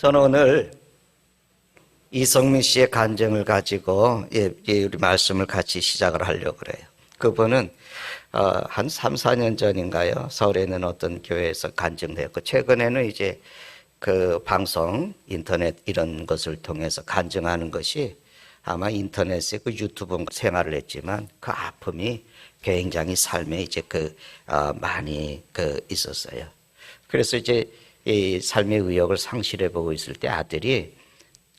저는 오늘 이성민 씨의 간증을 가지고 우리 말씀을 같이 시작을 하려고 그래요. 그분은 한 3, 4년 전인가요? 서울에 있는 어떤 교회에서 간증되었고, 최근에는 이제 그 방송, 인터넷 이런 것을 통해서 간증하는 것이 아마 인터넷에 그 유튜브 생활을 했지만 그 아픔이 굉장히 삶에 이제 많이 있었어요. 그래서 이제 이 삶의 의욕을 상실해 보고 있을 때 아들이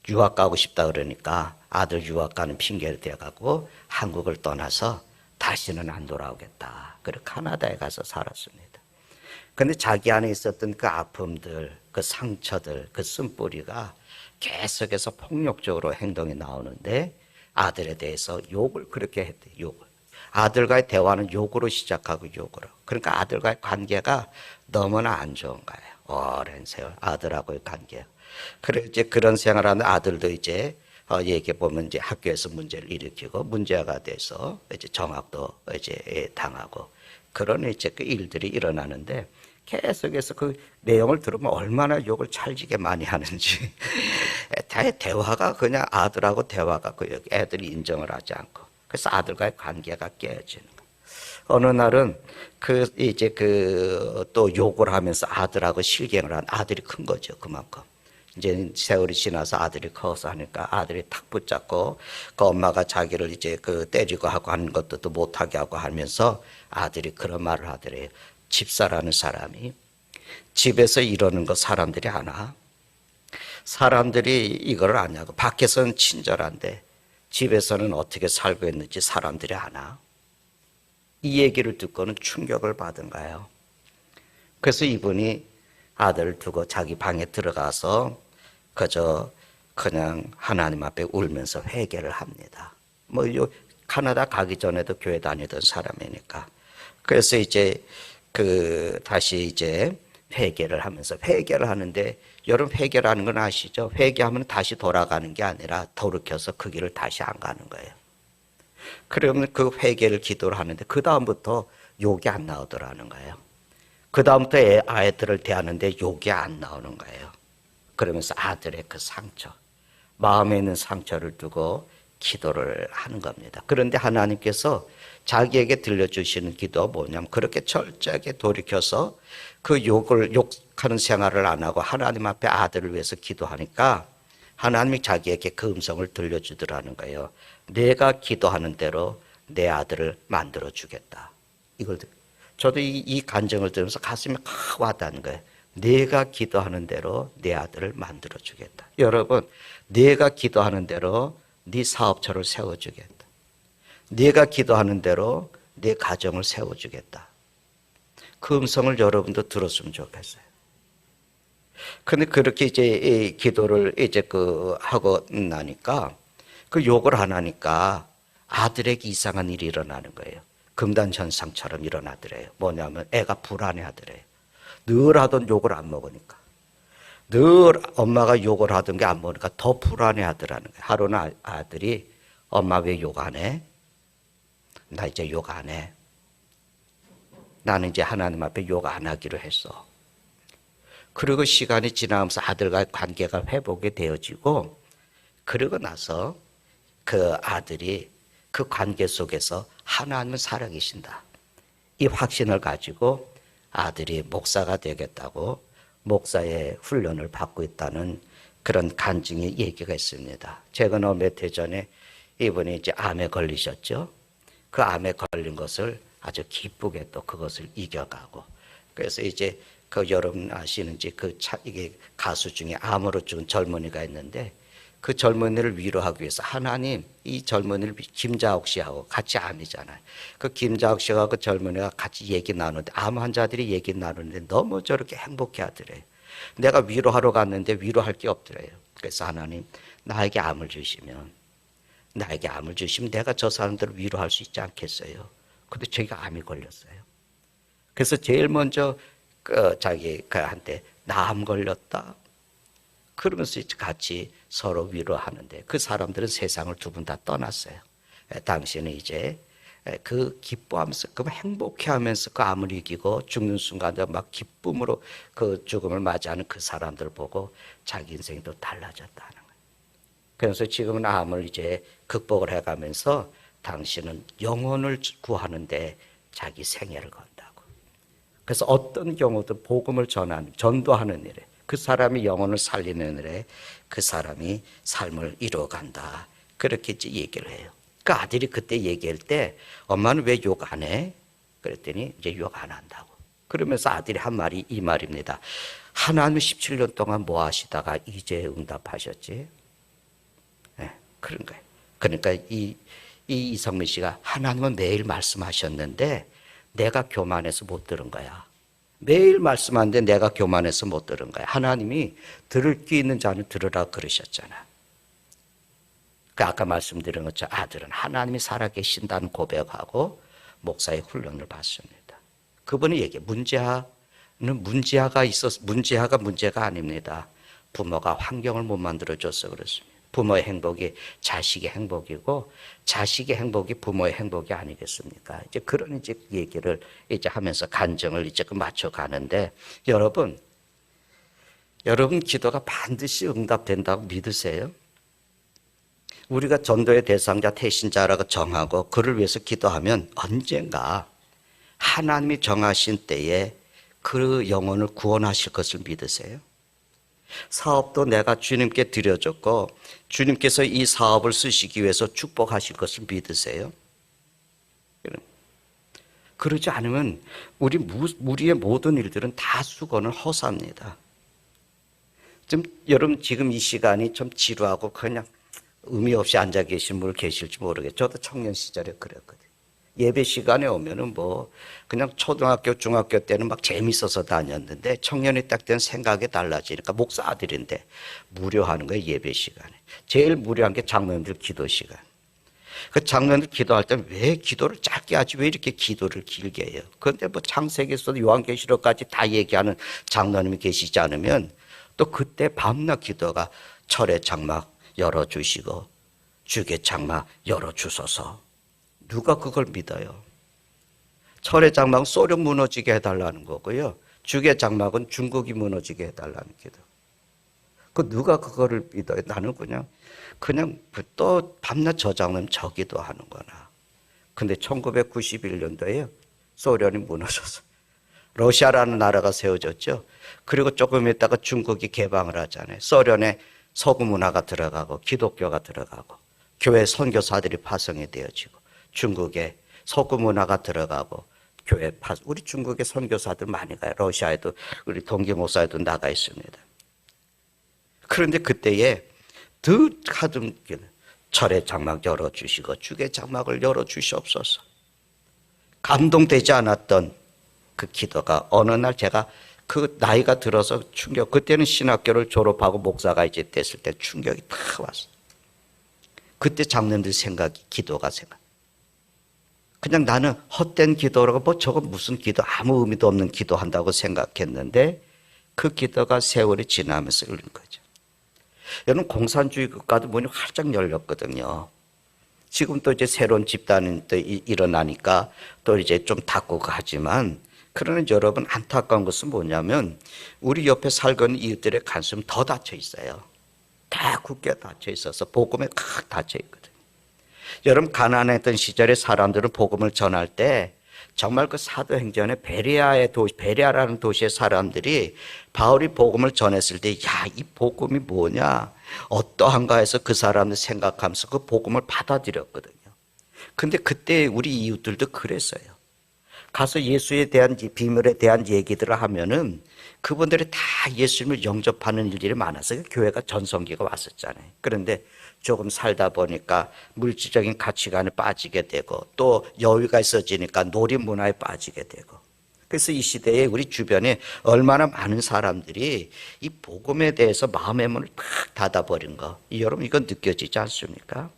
유학 가고 싶다 그러니까 아들 유학 가는 핑계를 대가고 한국을 떠나서 다시는 안 돌아오겠다. 그리고 카나다에 가서 살았습니다. 근데 자기 안에 있었던 그 아픔들, 그 상처들, 그 쓴뿌리가 계속해서 폭력적으로 행동이 나오는데 아들에 대해서 욕을 그렇게 했대요. 욕을. 아들과의 대화는 욕으로 시작하고 욕으로. 그러니까 아들과의 관계가 너무나 안 좋은 거예요. 오랜 세월 아들하고의 관계. 그래 이제 그런 생활하는 아들도 이제 얘기해 보면 이제 학교에서 문제를 일으키고 문제가 돼서 이제 정학도 이제 당하고 그런 이제 그 일들이 일어나는데 계속해서 그 내용을 들으면 얼마나 욕을 찰지게 많이 하는지 대화가 그냥 아들하고 대화가 애들이 인정을 하지 않고 그래서 아들과의 관계가 깨어지는 거예요. 어느 날은 또 욕을 하면서 아들하고 실갱을 한 아들이 큰 거죠. 그만큼. 이제 세월이 지나서 아들이 커서 하니까 아들이 탁 붙잡고 그 엄마가 자기를 이제 때리고 하고 하는 것도 또 못하게 하고 하면서 아들이 그런 말을 하더래요. 집사라는 사람이 집에서 이러는 거 사람들이 아나? 사람들이 이걸 아냐고. 밖에서는 친절한데 집에서는 어떻게 살고 있는지 사람들이 아나? 이 얘기를 듣고는 충격을 받은 거예요. 그래서 이분이 아들을 두고 자기 방에 들어가서 그냥 하나님 앞에 울면서 회개를 합니다. 카나다 가기 전에도 교회 다니던 사람이니까. 그래서 이제 다시 이제 회개를 하면서 회개를 하는데 여러분 회개라는 건 아시죠? 회개하면 다시 돌아가는 게 아니라 돌이켜서 그 길을 다시 안 가는 거예요. 그러면 그 회개를 기도를 하는데 그 다음부터 욕이 안 나오더라는 거예요. 그 다음부터 아이들을 대하는데 욕이 안 나오는 거예요. 그러면서 아들의 그 상처, 마음에 있는 상처를 두고 기도를 하는 겁니다. 그런데 하나님께서 자기에게 들려주시는 기도가 뭐냐면 그렇게 철저하게 돌이켜서 그 욕하는 생활을 안 하고 하나님 앞에 아들을 위해서 기도하니까 하나님이 자기에게 그 음성을 들려주더라는 거예요. 내가 기도하는 대로 내 아들을 만들어 주겠다. 저도 이 간증을 들으면서 가슴이 확 와닿는 거예요. 내가 기도하는 대로 내 아들을 만들어 주겠다. 여러분, 내가 기도하는 대로 네 사업처를 세워주겠다. 내가 기도하는 대로 내 가정을 세워주겠다. 그 음성을 여러분도 들었으면 좋겠어요. 근데 그렇게 이제 기도를 이제 하고 나니까 그 욕을 안 하니까 아들에게 이상한 일이 일어나는 거예요. 금단현상처럼 일어나더래요. 뭐냐면 애가 불안해 하더래요. 늘 하던 욕을 안 먹으니까. 늘 엄마가 욕을 하던 게 안 먹으니까 더 불안해 하더라는 거예요. 하루는 아들이 엄마 왜 욕 안 해? 나 이제 욕 안 해. 나는 이제 하나님 앞에 욕 안 하기로 했어. 그리고 시간이 지나면서 아들과의 관계가 회복이 되어지고 그러고 나서 그 아들이 그 관계 속에서 하나님은 살아계신다. 이 확신을 가지고 아들이 목사가 되겠다고 목사의 훈련을 받고 있다는 그런 간증의 얘기가 있습니다. 최근 몇 해 전에 이분이 이제 암에 걸리셨죠. 그 암에 걸린 것을 아주 기쁘게 또 그것을 이겨가고 그래서 이제 여러분 아시는지 이게 가수 중에 암으로 죽은 젊은이가 있는데 그 젊은이를 위로하기 위해서 하나님 이 젊은이를 김자옥 씨하고 같이 암이잖아요. 그 김자옥 씨하고 그 젊은이가 같이 얘기 나누는데 암 환자들이 얘기 나누는데 너무 저렇게 행복해 하더래요. 내가 위로하러 갔는데 위로할 게 없더래요. 그래서 하나님 나에게 암을 주시면 내가 저 사람들을 위로할 수 있지 않겠어요? 근데 제가 암이 걸렸어요. 그래서 제일 먼저 자기한테 나 암 걸렸다. 그러면서 같이 서로 위로하는데 그 사람들은 세상을 두 분 다 떠났어요. 당신은 이제 그 기뻐하면서 그 행복해하면서 그 암을 이기고 죽는 순간에 막 기쁨으로 그 죽음을 맞이하는 그 사람들 보고 자기 인생이 또 달라졌다는 거예요. 그래서 지금은 암을 이제 극복을 해가면서 당신은 영혼을 구하는데 자기 생애를 건다고. 그래서 어떤 경우도 복음을 전도하는 일에, 그 사람이 영혼을 살리는 일에 그 사람이 삶을 이루어간다. 그렇게 이제 얘기를 해요. 그 아들이 그때 얘기할 때 엄마는 왜 욕 안 해? 그랬더니 이제 욕 안 한다고. 그러면서 아들이 한 말이 이 말입니다. 하나님 17년 동안 뭐 하시다가 이제 응답하셨지? 네, 그런 거예요. 그러니까 이 이성민 씨가 하나님은 매일 말씀하셨는데 내가 교만해서 못 들은 거야. 매일 말씀하는데 내가 교만해서 못 들은 거야. 하나님이 들을 귀 있는 자는 들으라 그러셨잖아. 그 아까 말씀드린 것처럼 아들은 하나님이 살아계신다는 고백하고 목사의 훈련을 받습니다. 그분이 얘기해. 문제아가 문제가 아닙니다. 부모가 환경을 못 만들어줘서 그렇습니다. 부모의 행복이 자식의 행복이고 자식의 행복이 부모의 행복이 아니겠습니까? 이제 그런 이제 얘기를 이제 하면서 간증을 이제 맞춰 가는데 여러분 기도가 반드시 응답된다고 믿으세요? 우리가 전도의 대상자 태신자라고 정하고 그를 위해서 기도하면 언젠가 하나님이 정하신 때에 그 영혼을 구원하실 것을 믿으세요? 사업도 내가 주님께 드려줬고 주님께서 이 사업을 쓰시기 위해서 축복하실 것을 믿으세요? 그러지 않으면 우리의 모든 일들은 다 수고는 허사입니다. 여러분 지금 이 시간이 좀 지루하고 그냥 의미 없이 앉아 계신 분 계실지 모르겠어요. 저도 청년 시절에 그랬거든요. 예배 시간에 오면은 그냥 초등학교, 중학교 때는 막 재밌어서 다녔는데 청년이 딱 된 생각이 달라지니까 목사 아들인데 무료하는 거예요, 예배 시간에. 제일 무료한 게 장로님들 기도 시간. 그 장로님들 기도할 때 왜 기도를 짧게 하지 왜 이렇게 기도를 길게 해요? 그런데 창세기에서도 요한계시록까지 다 얘기하는 장로님이 계시지 않으면 또 그때 밤낮 기도가 철의 장막 열어주시고 주의 장막 열어주소서. 누가 그걸 믿어요? 철의 장막은 소련 무너지게 해달라는 거고요. 주의 장막은 중국이 무너지게 해달라는 기도. 누가 그거를 믿어요? 나는 그냥 또 밤낮 저 장로님 저 기도하는 거나. 근데 1991년도에 소련이 무너져서 러시아라는 나라가 세워졌죠. 그리고 조금 있다가 중국이 개방을 하잖아요. 소련에 서구 문화가 들어가고 기독교가 들어가고 교회 선교사들이 파송이 되어지고 중국에 서구 문화가 들어가고 우리 중국에 선교사들 많이 가요. 러시아에도 우리 동기 목사에도 나가 있습니다. 그런데 그때에 더 하던 철의 장막 열어주시고 주의 장막을 열어주시옵소서. 감동되지 않았던 그 기도가 어느 날 제가 그 나이가 들어서 그때는 신학교를 졸업하고 목사가 이제 됐을 때 충격이 탁 왔어요. 그때 장로님들 기도가 생각. 그냥 나는 헛된 기도라고 저거 무슨 기도 아무 의미도 없는 기도한다고 생각했는데 그 기도가 세월이 지나면서 열린 거죠. 여러분 공산주의 국가도 문이 활짝 열렸거든요. 지금 또 이제 새로운 집단이 또 일어나니까 또 이제 좀 닫고 하지만 그러나 여러분 안타까운 것은 뭐냐면 우리 옆에 살고 있는 이웃들의 가슴은 더 닫혀 있어요. 다 굳게 닫혀 있어서 복음에 칵 닫혀 있거든요. 여러분 가난했던 시절에 사람들은 복음을 전할 때 정말 그 사도행전에 베레아라는 도시의 사람들이 바울이 복음을 전했을 때 야, 이 복음이 뭐냐 어떠한가 해서 그 사람들 생각하면서 그 복음을 받아들였거든요. 근데 그때 우리 이웃들도 그랬어요. 가서 예수에 대한 비밀에 대한 얘기들을 하면은 그분들이 다 예수님을 영접하는 일들이 많아서 교회가 전성기가 왔었잖아요. 그런데 조금 살다 보니까 물질적인 가치관에 빠지게 되고 또 여유가 있어지니까 놀이 문화에 빠지게 되고 그래서 이 시대에 우리 주변에 얼마나 많은 사람들이 이 복음에 대해서 마음의 문을 탁 닫아버린 거 여러분 이건 느껴지지 않습니까?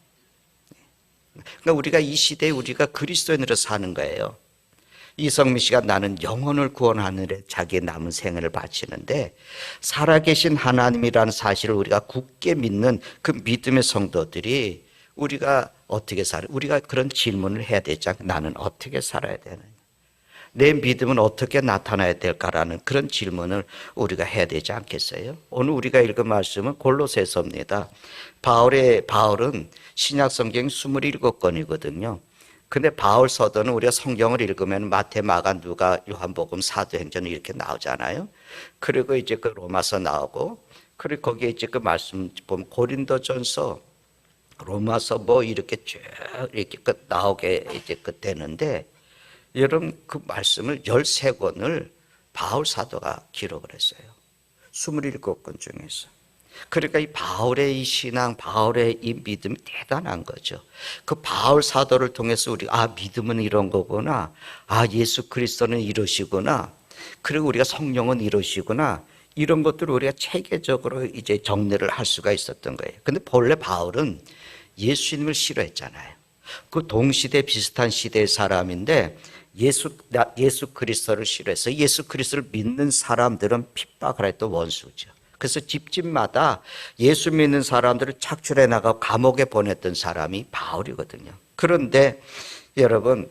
그러니까 우리가 이 시대에 우리가 그리스도인으로 사는 거예요. 이성민 씨가 나는 영혼을 구원하는 데 자기의 남은 생애를 바치는데 살아계신 하나님이라는 사실을 우리가 굳게 믿는 그 믿음의 성도들이 우리가 어떻게 살아? 우리가 그런 질문을 해야 되지 않고 나는 어떻게 살아야 되느냐? 내 믿음은 어떻게 나타나야 될까라는 그런 질문을 우리가 해야 되지 않겠어요? 오늘 우리가 읽은 말씀은 골로새서입니다. 바울은 신약 성경 27권이거든요. 근데 바울 서도는 우리가 성경을 읽으면 마태, 마가, 누가, 요한복음, 사도행전 이렇게 나오잖아요. 그리고 이제 그 로마서 나오고, 그리고 거기에 이제 그 말씀 보면 고린도전서, 로마서 뭐 이렇게 쭉 이렇게 나오게 이제 되는데, 여러분 그 말씀을 13권을 바울 사도가 기록을 했어요. 27권 중에서. 그러니까 이 바울의 이 신앙, 바울의 이 믿음이 대단한 거죠. 그 바울 사도를 통해서 우리가 믿음은 이런 거구나. 예수 그리스도는 이러시구나. 그리고 우리가 성령은 이러시구나. 이런 것들을 우리가 체계적으로 이제 정리를 할 수가 있었던 거예요. 근데 본래 바울은 예수님을 싫어했잖아요. 그 동시대 비슷한 시대의 사람인데 예수 그리스도를 싫어해서 예수 그리스도를 믿는 사람들은 핍박을 했던 원수죠. 그래서 집집마다 예수 믿는 사람들을 착출해 나가 감옥에 보냈던 사람이 바울이거든요. 그런데 여러분,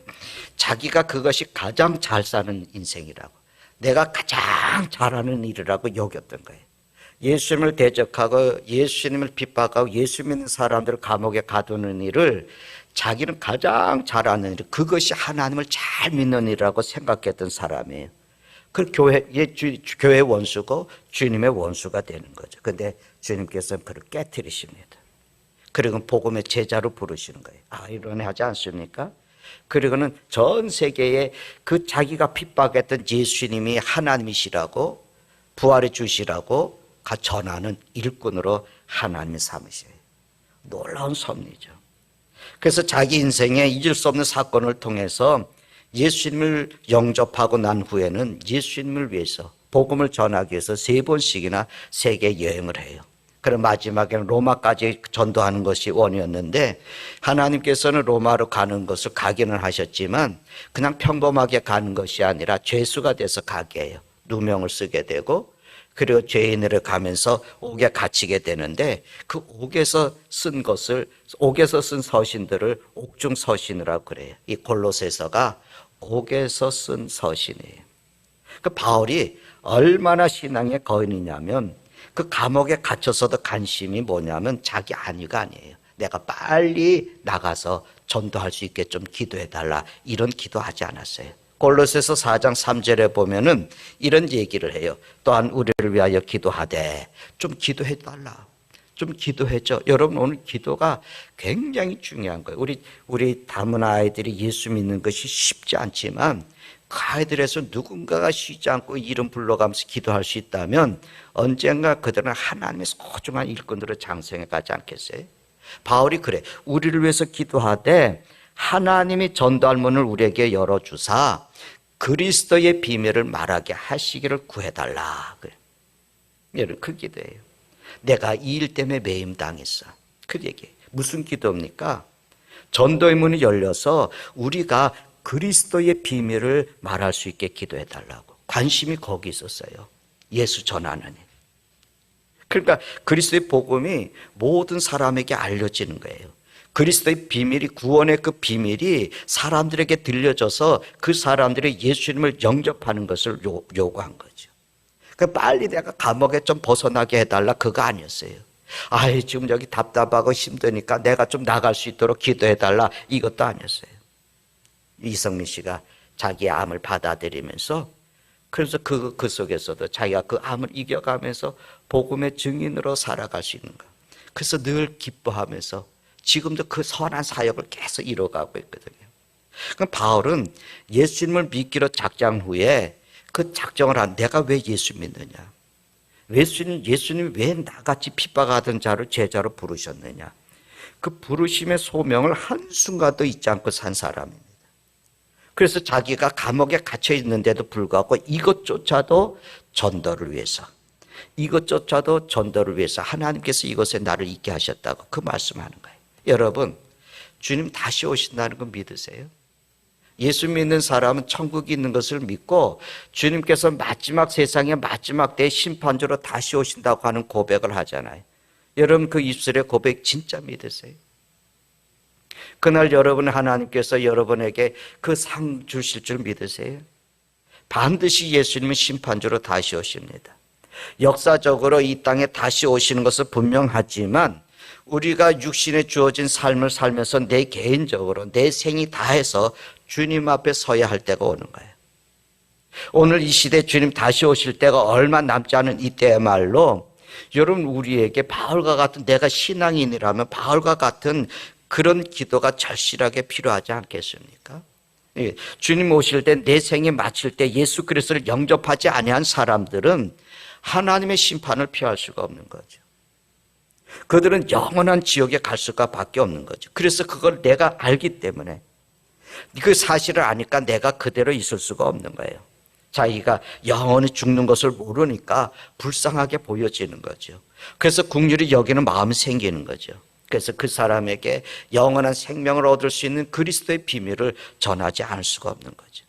자기가 그것이 가장 잘 사는 인생이라고, 내가 가장 잘하는 일이라고 여겼던 거예요. 예수님을 대적하고 예수님을 핍박하고 예수 믿는 사람들을 감옥에 가두는 일을 자기는 가장 잘하는 일, 그것이 하나님을 잘 믿는 일이라고 생각했던 사람이에요. 그 교회의 원수고 주님의 원수가 되는 거죠. 그런데 주님께서는 그를 깨뜨리십니다. 그리고 복음의 제자로 부르시는 거예요. 이러하지 않습니까? 그리고는 전 세계에 그 자기가 핍박했던 예수님이 하나님이시라고, 부활해 주시라고 전하는 일꾼으로 하나님이 삼으셔요. 놀라운 섭리죠. 그래서 자기 인생에 잊을 수 없는 사건을 통해서 예수님을 영접하고 난 후에는 예수님을 위해서 복음을 전하기 위해서 3번씩이나 세계 여행을 해요. 그럼 마지막에는 로마까지 전도하는 것이 원이었는데, 하나님께서는 로마로 가는 것을 각인을 하셨지만 그냥 평범하게 가는 것이 아니라 죄수가 돼서 가게 해요. 누명을 쓰게 되고, 그리고 죄인으로 가면서 옥에 갇히게 되는데, 그 옥에서 쓴 서신들을 옥중 서신이라고 그래요. 이 골로새서가 옥에서 쓴 서신이에요. 그 바울이 얼마나 신앙의 거인이냐면, 그 감옥에 갇혀서도 관심이 뭐냐면 자기 안위가 아니에요. 내가 빨리 나가서 전도할 수 있게 좀 기도해달라, 이런 기도하지 않았어요. 골로새서 4장 3절에 보면은 이런 얘기를 해요. 또한 우리를 위하여 기도하되, 좀 기도해달라, 좀 기도해줘. 여러분, 오늘 기도가 굉장히 중요한 거예요. 우리 담은 아이들이 예수 믿는 것이 쉽지 않지만, 그 아이들에서 누군가가 쉬지 않고 이름 불러가면서 기도할 수 있다면 언젠가 그들은 하나님의 소중한 일꾼으로 장성해 가지 않겠어요? 바울이 그래, 우리를 위해서 기도하되 하나님이 전도할 문을 우리에게 열어주사 그리스도의 비밀을 말하게 하시기를 구해달라. 그래. 여러분, 그 기도예요. 내가 이 일 때문에 매임당했어. 그 얘기예요. 무슨 기도입니까? 전도의 문이 열려서 우리가 그리스도의 비밀을 말할 수 있게 기도해달라고. 관심이 거기 있었어요. 예수 전하는 일. 그러니까 그리스도의 복음이 모든 사람에게 알려지는 거예요. 그리스도의 비밀이, 구원의 그 비밀이 사람들에게 들려져서 그 사람들이 예수님을 영접하는 것을 요구한 거죠. 그러니까 빨리 내가 감옥에 좀 벗어나게 해달라, 그거 아니었어요. 지금 여기 답답하고 힘드니까 내가 좀 나갈 수 있도록 기도해달라, 이것도 아니었어요. 이성민 씨가 자기의 암을 받아들이면서, 그래서 그 속에서도 자기가 그 암을 이겨가면서 복음의 증인으로 살아갈 수 있는 거. 그래서 늘 기뻐하면서 지금도 그 선한 사역을 계속 이뤄가고 있거든요. 그럼 바울은 예수님을 믿기로 작정 후에 그 작정을 한, 내가 왜 예수 믿느냐? 예수님이 왜 나같이 핍박하던 자를 제자로 부르셨느냐? 그 부르심의 소명을 한순간도 잊지 않고 산 사람입니다. 그래서 자기가 감옥에 갇혀 있는데도 불구하고 이것조차도 전도를 위해서, 하나님께서 이것에 나를 있게 하셨다고 그 말씀하는 거예요. 여러분, 주님 다시 오신다는 거 믿으세요? 예수 믿는 사람은 천국이 있는 것을 믿고 주님께서 마지막 세상의 마지막 때의 심판주로 다시 오신다고 하는 고백을 하잖아요. 여러분, 그 입술의 고백 진짜 믿으세요? 그날 여러분 하나님께서 여러분에게 그 상 주실 줄 믿으세요? 반드시 예수님은 심판주로 다시 오십니다. 역사적으로 이 땅에 다시 오시는 것은 분명하지만 우리가 육신에 주어진 삶을 살면서 내 개인적으로 내 생이 다해서 주님 앞에 서야 할 때가 오는 거예요. 오늘 이 시대 주님 다시 오실 때가 얼마 남지 않은 이때야말로 여러분 우리에게 바울과 같은 내가 신앙인이라면 바울과 같은 그런 기도가 절실하게 필요하지 않겠습니까? 주님 오실 때 내 생에 마칠 때 예수 그리스도를 영접하지 아니한 사람들은 하나님의 심판을 피할 수가 없는 거죠. 그들은 영원한 지옥에 갈 수밖에 없는 거죠. 그래서 그걸 내가 알기 때문에 그 사실을 아니까 내가 그대로 있을 수가 없는 거예요. 자기가 영원히 죽는 것을 모르니까 불쌍하게 보여지는 거죠. 그래서 긍휼히 여기는 마음이 생기는 거죠. 그래서 그 사람에게 영원한 생명을 얻을 수 있는 그리스도의 비밀을 전하지 않을 수가 없는 거죠.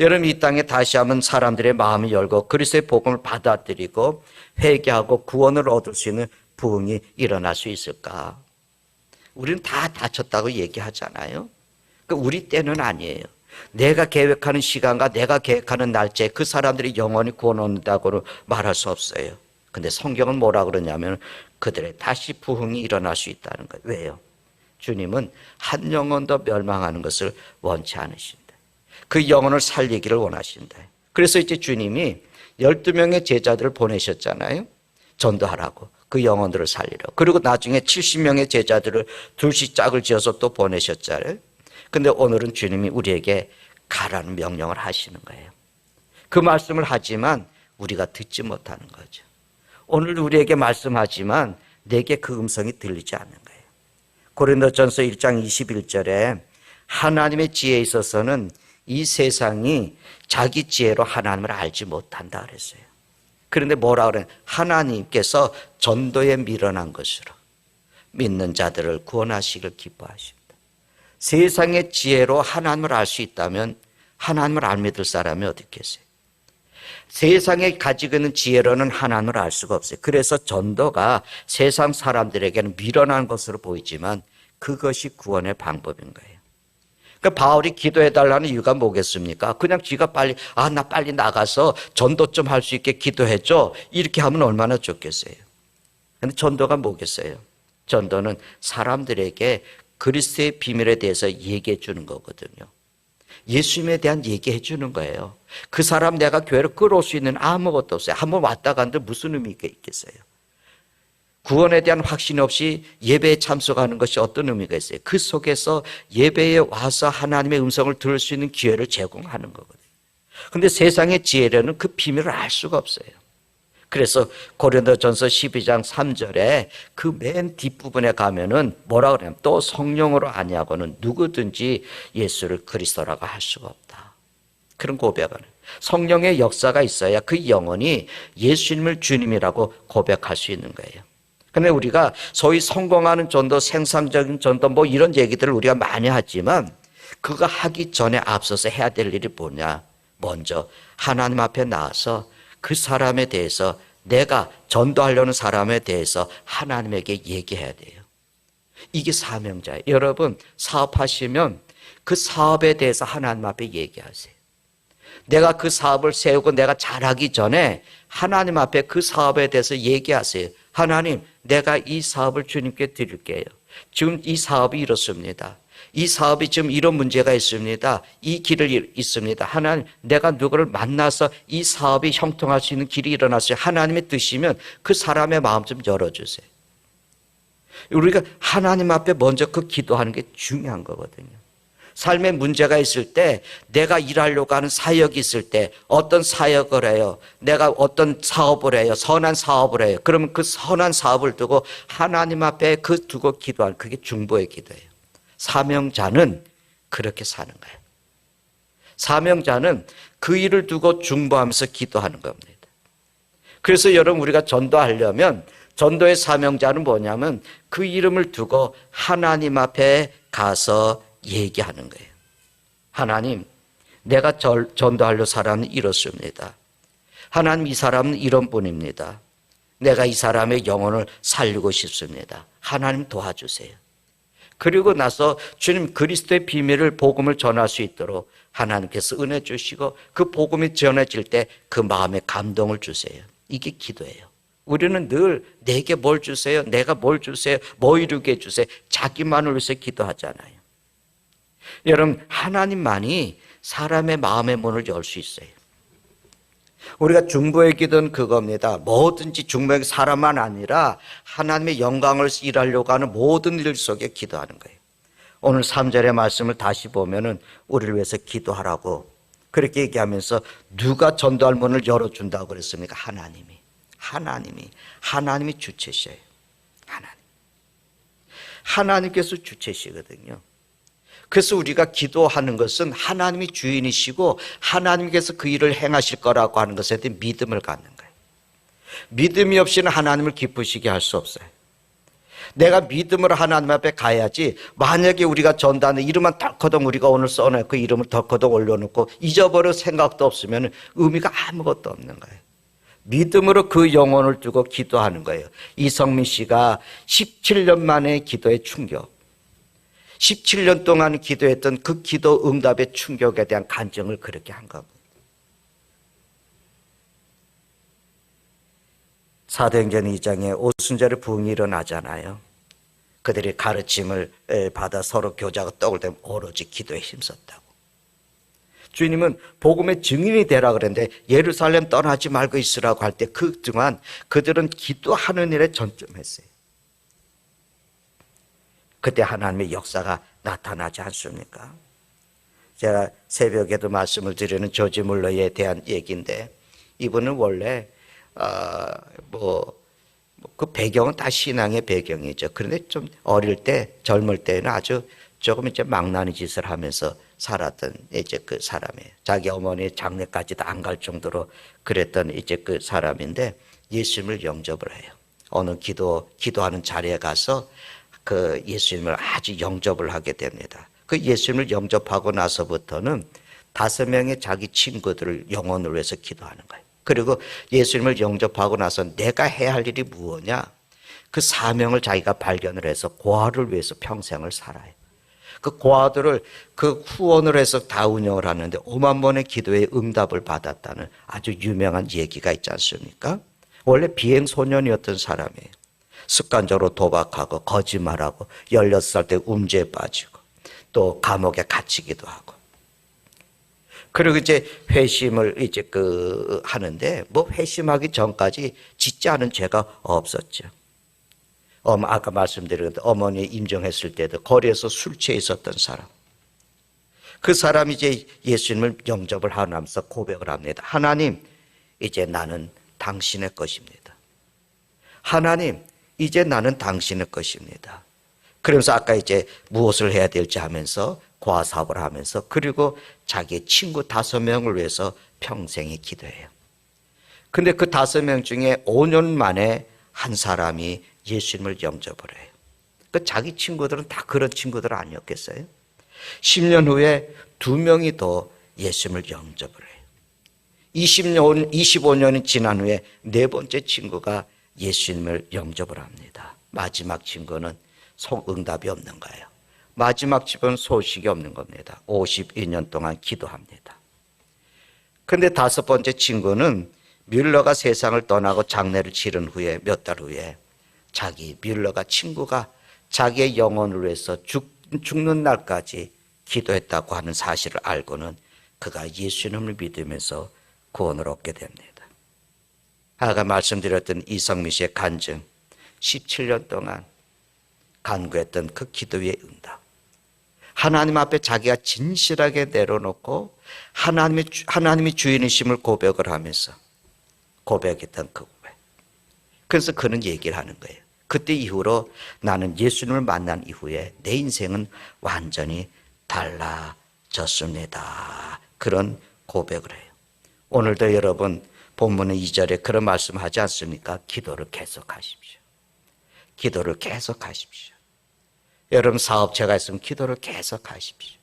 여러분 이 땅에 다시 한번 사람들의 마음이 열고 그리스도의 복음을 받아들이고 회개하고 구원을 얻을 수 있는 부흥이 일어날 수 있을까? 우리는 다 다쳤다고 얘기하잖아요. 우리 때는 아니에요. 내가 계획하는 시간과 내가 계획하는 날짜에 그 사람들이 영원히 구원 얻는다고는 말할 수 없어요. 근데 성경은 뭐라 그러냐면 그들의 다시 부흥이 일어날 수 있다는 거예요. 왜요? 주님은 한 영혼도 멸망하는 것을 원치 않으신다. 그 영혼을 살리기를 원하신다. 그래서 이제 주님이 12명의 제자들을 보내셨잖아요. 전도하라고. 그 영혼들을 살리라고. 그리고 나중에 70명의 제자들을 둘씩 짝을 지어서 또 보내셨잖아요. 근데 오늘은 주님이 우리에게 가라는 명령을 하시는 거예요. 그 말씀을 하지만 우리가 듣지 못하는 거죠. 오늘 우리에게 말씀하지만 내게 그 음성이 들리지 않는 거예요. 고린도전서 1장 21절에 하나님의 지혜에 있어서는 이 세상이 자기 지혜로 하나님을 알지 못한다 그랬어요. 그런데 뭐라 그래요? 하나님께서 전도에 밀어난 것으로 믿는 자들을 구원하시길 기뻐하십니다. 세상의 지혜로 하나님을 알 수 있다면 하나님을 안 믿을 사람이 어디 있겠어요? 세상에 가지고 있는 지혜로는 하나님을 알 수가 없어요. 그래서 전도가 세상 사람들에게는 미련한 것으로 보이지만 그것이 구원의 방법인 거예요. 그러니까 바울이 기도해달라는 이유가 뭐겠습니까? 그냥 지가 나 빨리 나가서 전도 좀 할 수 있게 기도해줘. 이렇게 하면 얼마나 좋겠어요. 근데 전도가 뭐겠어요? 전도는 사람들에게 그리스도의 비밀에 대해서 얘기해 주는 거거든요. 예수님에 대한 얘기해 주는 거예요. 그 사람 내가 교회로 끌어올 수 있는 아무것도 없어요. 한번 왔다 갔는데 무슨 의미가 있겠어요? 구원에 대한 확신 없이 예배에 참석하는 것이 어떤 의미가 있어요? 그 속에서 예배에 와서 하나님의 음성을 들을 수 있는 기회를 제공하는 거거든요. 그런데 세상의 지혜로는 그 비밀을 알 수가 없어요. 그래서 고린도전서 12장 3절에 그 맨 뒷부분에 가면은 뭐라 그래요? 또 성령으로 아니하고는 누구든지 예수를 그리스도라고 할 수가 없다. 그런 고백을. 성령의 역사가 있어야 그 영혼이 예수님을 주님이라고 고백할 수 있는 거예요. 근데 우리가 소위 성공하는 전도, 생산적인 전도 뭐 이런 얘기들을 우리가 많이 하지만 그거 하기 전에 앞서서 해야 될 일이 뭐냐? 먼저 하나님 앞에 나와서 그 사람에 대해서 내가 전도하려는 사람에 대해서 하나님에게 얘기해야 돼요. 이게 사명자예요. 여러분 사업하시면 그 사업에 대해서 하나님 앞에 얘기하세요. 내가 그 사업을 세우고 내가 잘하기 전에 하나님 앞에 그 사업에 대해서 얘기하세요. 하나님, 내가 이 사업을 주님께 드릴게요. 지금 이 사업이 이렇습니다. 이 사업이 지금 이런 문제가 있습니다. 이 길을 있습니다. 하나님, 내가 누구를 만나서 이 사업이 형통할 수 있는 길이 일어났어요. 하나님의 뜻이면 그 사람의 마음 좀 열어주세요. 우리가 하나님 앞에 먼저 그 기도하는 게 중요한 거거든요. 삶에 문제가 있을 때 내가 일하려고 하는 사역이 있을 때 어떤 사역을 해요. 내가 어떤 사업을 해요. 선한 사업을 해요. 그러면 그 선한 사업을 두고 하나님 앞에 그 두고 기도하는 그게 중보의 기도예요. 사명자는 그렇게 사는 거예요. 사명자는 그 일을 두고 중보하면서 기도하는 겁니다. 그래서 여러분 우리가 전도하려면 전도의 사명자는 뭐냐면 그 이름을 두고 하나님 앞에 가서 얘기하는 거예요. 하나님, 내가 전도하려 사람은 이렇습니다. 하나님, 이 사람은 이런 분입니다. 내가 이 사람의 영혼을 살리고 싶습니다. 하나님 도와주세요. 그리고 나서 주님 그리스도의 비밀을 복음을 전할 수 있도록 하나님께서 은혜 주시고 그 복음이 전해질 때 그 마음에 감동을 주세요. 이게 기도예요. 우리는 늘 내게 뭘 주세요? 내가 뭘 주세요? 뭐 이루게 해주세요? 자기만을 위해서 기도하잖아요. 여러분 하나님만이 사람의 마음의 문을 열 수 있어요. 우리가 중보의 기도는 그겁니다. 뭐든지 중보의 사람만 아니라 하나님의 영광을 일하려고 하는 모든 일 속에 기도하는 거예요. 오늘 3절의 말씀을 다시 보면은 우리를 위해서 기도하라고 그렇게 얘기하면서 누가 전도할 문을 열어준다고 그랬습니까? 하나님이 주체시에요. 하나님께서 주체시거든요. 그래서 우리가 기도하는 것은 하나님이 주인이시고 하나님께서 그 일을 행하실 거라고 하는 것에 대해 믿음을 갖는 거예요. 믿음이 없이는 하나님을 기쁘시게 할 수 없어요. 내가 믿음으로 하나님 앞에 가야지 만약에 우리가 전단에 이름만 덜커덩 우리가 오늘 써놓고 그 이름을 덜커덩 올려놓고 잊어버릴 생각도 없으면 의미가 아무것도 없는 거예요. 믿음으로 그 영혼을 두고 기도하는 거예요. 이성민 씨가 17년 만에 기도의 충격, 17년 동안 기도했던 그 기도 응답의 충격에 대한 간증을 그렇게 한 겁니다. 사도행전 2장에 오순절에 부흥이 일어나잖아요. 그들이 가르침을 받아 서로 교제하고 떡을 대면 오로지 기도에 힘썼다고. 주님은 복음의 증인이 되라 그랬는데 예루살렘 떠나지 말고 있으라고 할 때 그동안 그들은 기도하는 일에 전념했어요. 그때 하나님의 역사가 나타나지 않습니까? 제가 새벽에도 말씀을 드리는 조지 물러에 대한 얘기인데 이분은 원래 그 배경은 다 신앙의 배경이죠. 그런데 좀 어릴 때 젊을 때는 아주 조금 이제 망나니 짓을 하면서 살았던 이제 그 사람이에요. 자기 어머니 장례까지도 안 갈 정도로 그랬던 이제 그 사람인데 예수님을 영접을 해요. 어느 기도하는 자리에 가서 그 예수님을 아주 영접을 하게 됩니다. 그 예수님을 영접하고 나서부터는 5명의 자기 친구들을 영혼을 위해서 기도하는 거예요. 그리고 예수님을 영접하고 나서 내가 해야 할 일이 무엇이냐? 그 사명을 자기가 발견을 해서 고아를 위해서 평생을 살아요. 그 고아들을 그 후원을 해서 다 운영을 하는데 5만 번의 기도에 응답을 받았다는 아주 유명한 얘기가 있지 않습니까? 원래 비행소년이었던 사람이에요. 습관적으로 도박하고 거짓말하고 16살 때 음주에 빠지고 또 감옥에 갇히기도 하고 그리고 이제 회심을 이제 하는데 뭐 회심하기 전까지 짓지 않은 죄가 없었죠. 아까 말씀드렸는데 어머니 임종했을 때도 거리에서 술 취해 있었던 사람. 그 사람이 이제 예수님을 영접을 하면서 고백을 합니다. 하나님, 이제 나는 당신의 것입니다. 하나님, 이제 나는 당신의 것입니다. 그러면서 아까 이제 무엇을 해야 될지 하면서 고아사업을 하면서 그리고 자기의 친구 5명을 위해서 평생에 기도해요. 근데 그 5명 중에 5년 만에 한 사람이 예수님을 영접을 해요. 그 자기 친구들은 다 그런 친구들 아니었겠어요? 10년 후에 2명이 더 예수님을 영접을 해요. 25년이 지난 후에 4번째 친구가 예수님을 영접을 합니다. 마지막 친구는 응답이 없는 거예요. 마지막 친구는 소식이 없는 겁니다. 52년 동안 기도합니다. 근데 5번째 친구는 뮬러가 세상을 떠나고 장례를 치른 후에 몇 달 후에 뮬러가 친구가 자기의 영혼을 위해서 죽는 날까지 기도했다고 하는 사실을 알고는 그가 예수님을 믿으면서 구원을 얻게 됩니다. 아까 말씀드렸던 이성미 씨의 간증, 17년 동안 간구했던 그 기도의 응답. 하나님 앞에 자기가 진실하게 내려놓고 하나님이 주인이심을 고백을 하면서 고백했던 그 고백. 그래서 그는 얘기를 하는 거예요. 그때 이후로 나는 예수님을 만난 이후에 내 인생은 완전히 달라졌습니다. 그런 고백을 해요. 오늘도 여러분 본문의 2절에 그런 말씀하지 않습니까? 기도를 계속하십시오. 기도를 계속하십시오. 여러분 사업체가 있으면 기도를 계속하십시오.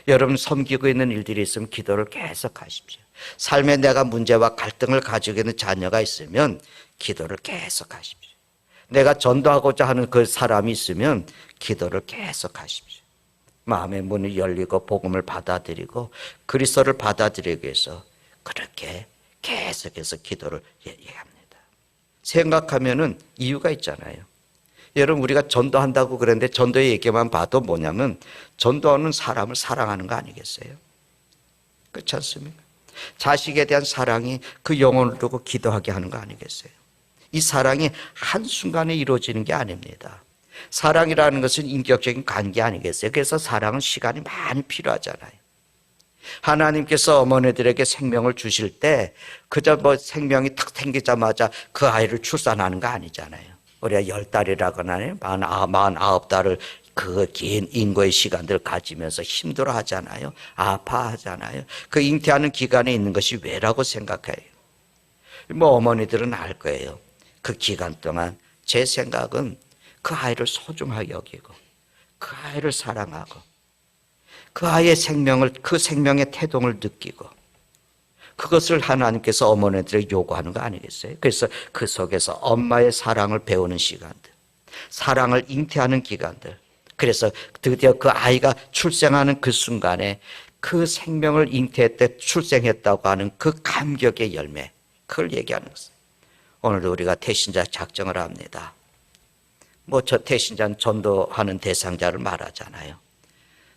여러분 섬기고 있는 일들이 있으면 기도를 계속하십시오. 삶에 내가 문제와 갈등을 가지고 있는 자녀가 있으면 기도를 계속하십시오. 내가 전도하고자 하는 그 사람이 있으면 기도를 계속 하십시오. 마음의 문이 열리고 복음을 받아들이고 그리스도를 받아들이기 위해서 그렇게 계속해서 기도를 합니다. 생각하면은 이유가 있잖아요. 여러분, 우리가 전도한다고 그랬는데 전도의 얘기만 봐도 뭐냐면 전도하는 사람을 사랑하는 거 아니겠어요? 그렇지 않습니까? 자식에 대한 사랑이 그 영혼을 두고 기도하게 하는 거 아니겠어요? 이 사랑이 한순간에 이루어지는 게 아닙니다. 사랑이라는 것은 인격적인 관계 아니겠어요? 그래서 사랑은 시간이 많이 필요하잖아요. 하나님께서 어머니들에게 생명을 주실 때 그저 뭐 생명이 탁 생기자마자 그 아이를 출산하는 거 아니잖아요. 우리가 10달이라거나 49달을 그 긴 인고의 시간들을 가지면서 힘들어 하잖아요. 아파하잖아요. 그 잉태하는 기간에 있는 것이 왜라고 생각해요? 뭐 어머니들은 알 거예요. 그 기간 동안 제 생각은 그 아이를 소중하게 여기고 그 아이를 사랑하고 그 아이의 생명을, 그 생명의 태동을 느끼고 그것을 하나님께서 어머니들에게 요구하는 거 아니겠어요? 그래서 그 속에서 엄마의 사랑을 배우는 시간들, 사랑을 잉태하는 기간들, 그래서 드디어 그 아이가 출생하는 그 순간에 그 생명을 잉태했대 출생했다고 하는 그 감격의 열매, 그걸 얘기하는 것입니다. 오늘도 우리가 태신자 작정을 합니다. 뭐 저 태신자는 전도하는 대상자를 말하잖아요.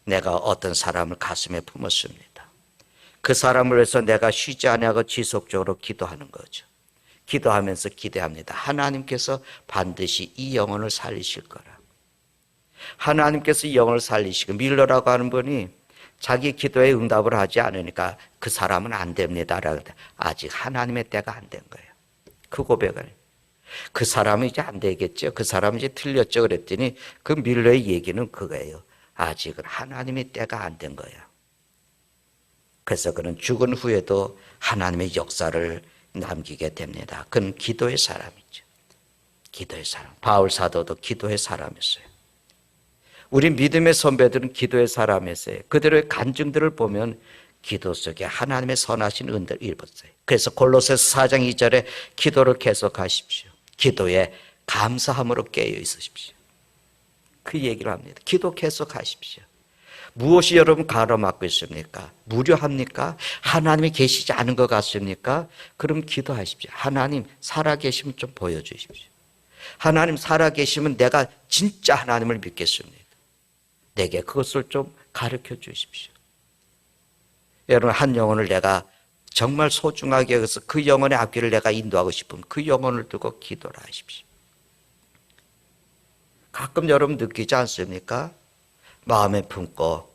내가 어떤 사람을 가슴에 품었습니다. 그 사람을 위해서 내가 쉬지 않고 지속적으로 기도하는 거죠. 기도하면서 기대합니다. 하나님께서 반드시 이 영혼을 살리실 거라. 하나님께서 이 영혼을 살리시고, 밀러라고 하는 분이 자기 기도에 응답을 하지 않으니까 그 사람은 안 됩니다라고. 아직 하나님의 때가 안 된 거예요. 그 고백을. 그 사람은 이제 안 되겠죠. 그 사람은 이제 틀렸죠. 그랬더니 그 밀러의 얘기는 그거예요. 아직은 하나님의 때가 안 된 거야. 그래서 그는 죽은 후에도 하나님의 역사를 남기게 됩니다. 그는 기도의 사람이죠. 기도의 사람. 바울 사도도 기도의 사람이었어요. 우리 믿음의 선배들은 기도의 사람이었어요. 그들의 간증들을 보면 기도 속에 하나님의 선하신 은혜를 입었어요. 그래서 골로새서 4장 2절에 기도를 계속하십시오. 기도에 감사함으로 깨어 있으십시오. 그 얘기를 합니다. 기도 계속하십시오. 무엇이 여러분 가로막고 있습니까? 무료합니까? 하나님이 계시지 않은 것 같습니까? 그럼 기도하십시오. 하나님 살아계시면 좀 보여주십시오. 하나님 살아계시면 내가 진짜 하나님을 믿겠습니다. 내게 그것을 좀 가르쳐 주십시오. 여러분, 한 영혼을 내가 정말 소중하게 여기서 그 영혼의 앞길을 내가 인도하고 싶으면 그 영혼을 두고 기도를 하십시오. 가끔 여러분 느끼지 않습니까? 마음에 품고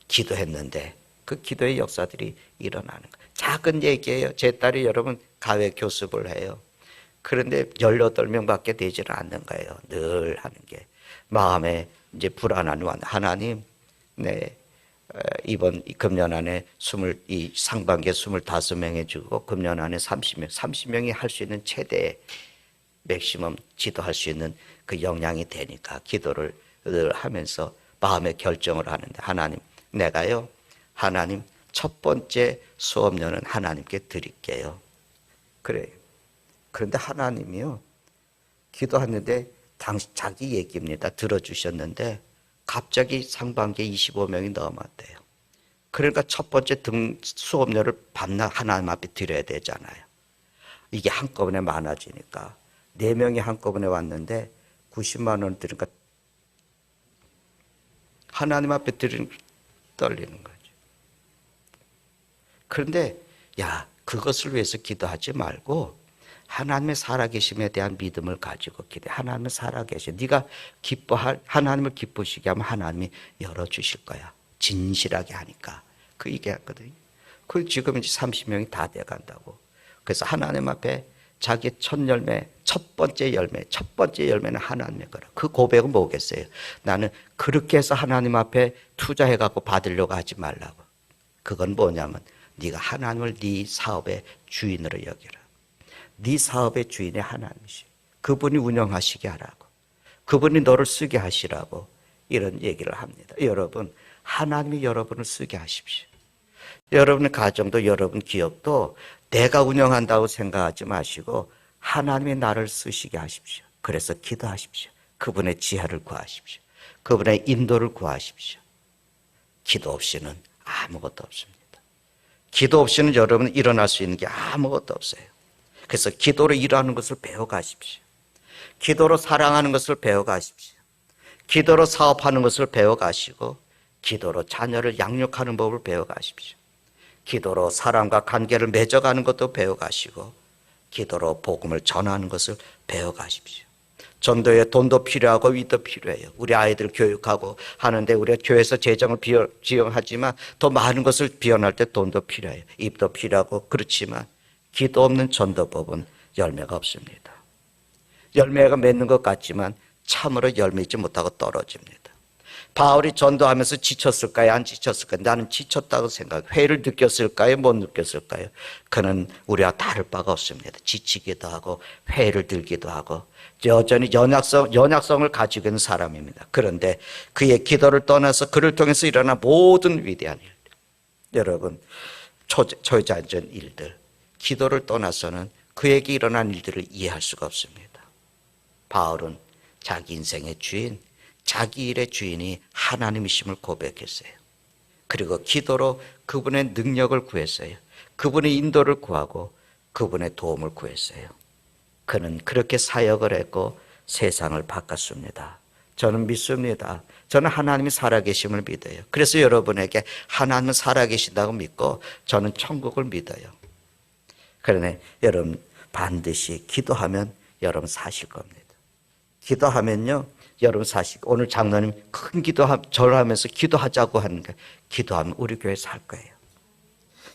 기도했는데 그 기도의 역사들이 일어나는 거예요. 작은 얘기예요. 제 딸이 여러분 가외 교습을 해요. 그런데 18명밖에 되지는 않는 거예요. 늘 하는 게. 마음에 이제 불안한 하나님, 네, 이번 금년 안에 이 상반기에 25명 해주고 금년 안에 30명이 할 수 있는 최대 맥시멈 지도할 수 있는 그 역량이 되니까 기도를 늘 하면서 마음의 결정을 하는데, 하나님, 내가요, 하나님 첫 번째 수업료는 하나님께 드릴게요. 그래요. 그런데 하나님이요, 기도하는데 자기 얘기입니다. 들어주셨는데 갑자기 상반기에 25명이 넘었대요. 그러니까 첫 번째 수업료를 밤낮 하나님 앞에 드려야 되잖아요. 이게 한꺼번에 많아지니까 4명이 한꺼번에 왔는데 90만 원 드리니까 하나님 앞에 드리는 떨리는 거죠. 그런데 야, 그것을 위해서 기도하지 말고 하나님의 살아계심에 대한 믿음을 가지고 기도해. 하나님은 살아계셔. 네가 하나님을 기쁘시게 하면 하나님이 열어주실 거야. 진실하게 하니까. 그 얘기했거든요. 그 지금 이제 30명이 다 돼간다고. 그래서 하나님 앞에 자기 첫 번째 열매는 하나님의 거라. 그 고백은 뭐겠어요? 나는 그렇게 해서 하나님 앞에 투자해갖고 받으려고 하지 말라고. 그건 뭐냐면 네가 하나님을 네 사업의 주인으로 여기라. 네 사업의 주인이 하나님이시오. 그분이 운영하시게 하라고. 그분이 너를 쓰게 하시라고 이런 얘기를 합니다. 여러분, 하나님이 여러분을 쓰게 하십시오. 여러분의 가정도 여러분 기업도 내가 운영한다고 생각하지 마시고 하나님이 나를 쓰시게 하십시오. 그래서 기도하십시오. 그분의 지혜를 구하십시오. 그분의 인도를 구하십시오. 기도 없이는 아무것도 없습니다. 기도 없이는 여러분 일어날 수 있는 게 아무것도 없어요. 그래서 기도로 일하는 것을 배워가십시오. 기도로 사랑하는 것을 배워가십시오. 기도로 사업하는 것을 배워가시고 기도로 자녀를 양육하는 법을 배워가십시오. 기도로 사람과 관계를 맺어가는 것도 배워가시고 기도로 복음을 전하는 것을 배워가십시오. 전도에 돈도 필요하고 위도 필요해요. 우리 아이들 교육하고 하는데 우리가 교회에서 재정을 지원하지만 더 많은 것을 비워낼 때 돈도 필요해요. 입도 필요하고 그렇지만 기도 없는 전도법은 열매가 없습니다. 열매가 맺는 것 같지만 참으로 열매 있지 못하고 떨어집니다. 바울이 전도하면서 지쳤을까요? 안 지쳤을까요? 나는 지쳤다고 생각해요. 회의를 느꼈을까요? 못 느꼈을까요? 그는 우리와 다를 바가 없습니다. 지치기도 하고 회의를 들기도 하고 여전히 연약성을 가지고 있는 사람입니다. 그런데 그의 기도를 떠나서 그를 통해서 일어난 모든 위대한 일들, 여러분 초자연 일들, 기도를 떠나서는 그에게 일어난 일들을 이해할 수가 없습니다. 바울은 자기 인생의 주인, 자기 일의 주인이 하나님이심을 고백했어요. 그리고 기도로 그분의 능력을 구했어요. 그분의 인도를 구하고 그분의 도움을 구했어요. 그는 그렇게 사역을 했고 세상을 바꿨습니다. 저는 믿습니다. 저는 하나님이 살아계심을 믿어요. 그래서 여러분에게 하나님은 살아계신다고 믿고 저는 천국을 믿어요. 그러네 여러분 반드시 기도하면 여러분 사실 겁니다. 기도하면요 여러분 사실 오늘 장로님 큰 절하면서 기도하자고 하는 게 기도하면 우리 교회 살 거예요.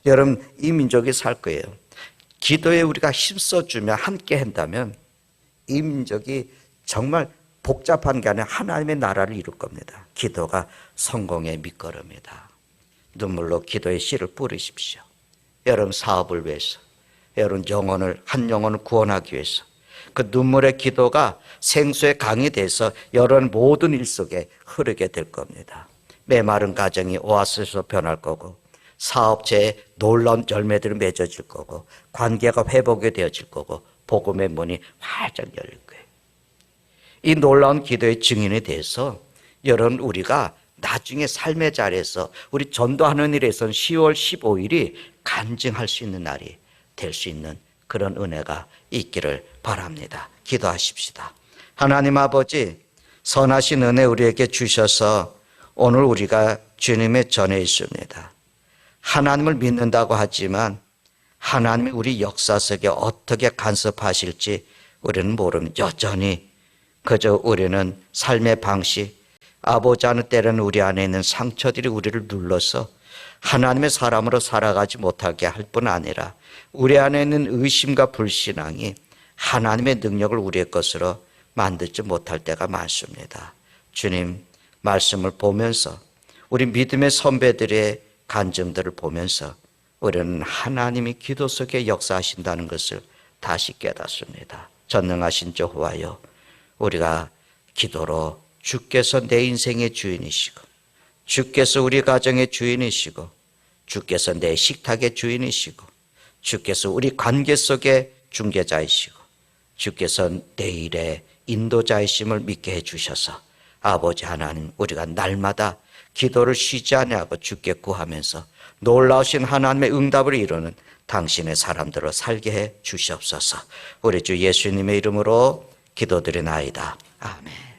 여러분 이 민족이 살 거예요. 기도에 우리가 힘써주면 함께 한다면 이 민족이 정말 복잡한 게 아니라 하나님의 나라를 이룰 겁니다. 기도가 성공의 밑거름이다. 눈물로 기도의 씨를 뿌리십시오. 여러분 사업을 위해서, 여러분 한 영혼을 구원하기 위해서 그 눈물의 기도가 생수의 강이 돼서 여러분 모든 일 속에 흐르게 될 겁니다. 메마른 가정이 오아시스로 변할 거고 사업체에 놀라운 열매들이 맺어질 거고 관계가 회복이 되어질 거고 복음의 문이 활짝 열릴 거예요. 이 놀라운 기도의 증인이 돼서 여러분 우리가 나중에 삶의 자리에서 우리 전도하는 일에서는 10월 15일이 간증할 수 있는 날이 될 수 있는 그런 은혜가 있기를 바랍니다. 기도하십시다. 하나님 아버지 선하신 은혜 우리에게 주셔서 오늘 우리가 주님의 전에 있습니다. 하나님을 믿는다고 하지만 하나님이 우리 역사 속에 어떻게 간섭하실지 우리는 모릅니다. 여전히 그저 우리는 삶의 방식, 아버지 하는 때로는 우리 안에 있는 상처들이 우리를 눌러서 하나님의 사람으로 살아가지 못하게 할 뿐 아니라 우리 안에 있는 의심과 불신앙이 하나님의 능력을 우리의 것으로 만들지 못할 때가 많습니다. 주님 말씀을 보면서 우리 믿음의 선배들의 간증들을 보면서 우리는 하나님이 기도 속에 역사하신다는 것을 다시 깨닫습니다. 전능하신 여호와여, 우리가 기도로 주께서 내 인생의 주인이시고 주께서 우리 가정의 주인이시고 주께서 내 식탁의 주인이시고 주께서 우리 관계 속의 중개자이시고 주께서 내 일의 인도자이심을 믿게 해주셔서 아버지 하나님 우리가 날마다 기도를 쉬지 아니하고 주께 구하면서 놀라우신 하나님의 응답을 이루는 당신의 사람들로 살게 해 주시옵소서. 우리 주 예수님의 이름으로 기도드리나이다. 아멘.